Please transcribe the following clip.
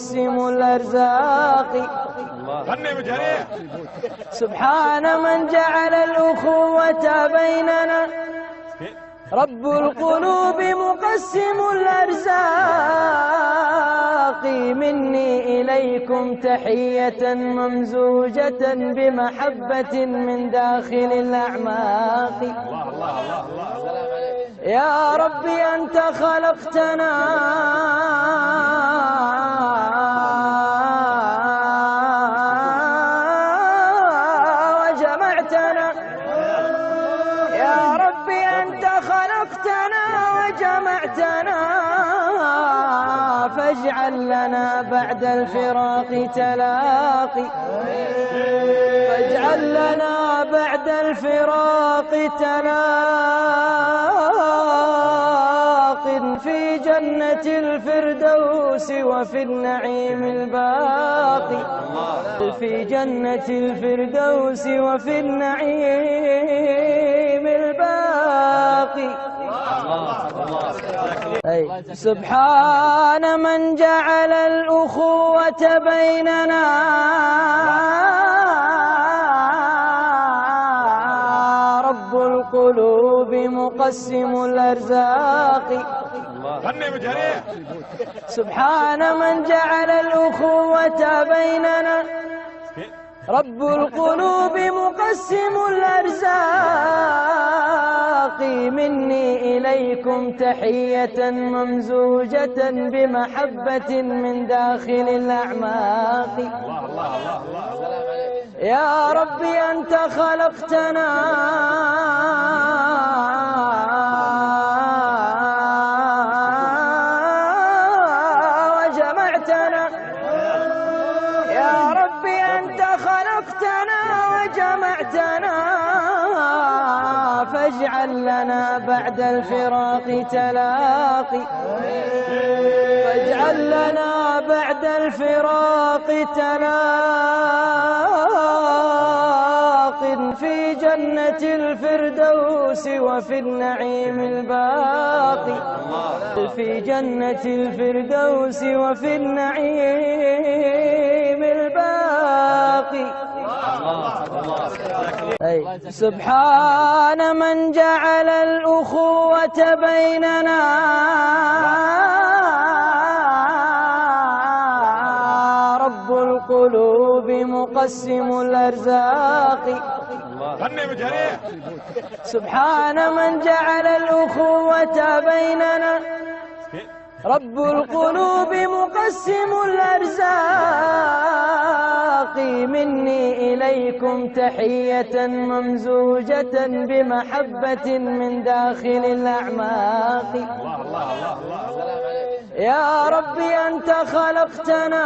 مقسم الأرزاق. سبحان من جعل الأخوة بيننا، رب القلوب مقسم الأرزاق. مني إليكم تحية ممزوجة بمحبة من داخل الأعماق. يا ربي أنت خلقتنا وجمعتنا، يا ربي أنت خلقتنا وجمعتنا، فاجعل لنا بعد الفراق تلاقي، فاجعل لنا بعد الفراق تلاق في جنة الفردوس وفي النعيم الباقي، في جنة الفردوس وفي النعيم الباقي. سبحان من جعل الأخوة بيننا، رب القلوب مقسم الأرزاق. سبحان من جعل الأخوة بيننا، رب القلوب مقسم الأرزاق. مني إليكم تحية ممزوجة بمحبة من داخل الأعماق. يا ربي أنت خلقتنا وجمعتنا، يا ربي أنت خلقتنا وجمعتنا، فاجعل لنا بعد الفراق تلاقي، فاجعل لنا بعد الفراق تلاق في جنة الفردوس وفي النعيم الباقي، في جنة الفردوس وفي النعيم الباقي. سبحان من جعل الأخوة بيننا، رب القلوب مقسم الأرزاق. سبحان من جعل الأخوة بيننا، رب القلوب مقسم الأرزاق. مني إليكم تحية ممزوجة بمحبة من داخل الأعماق. يا ربي أنت خلقتنا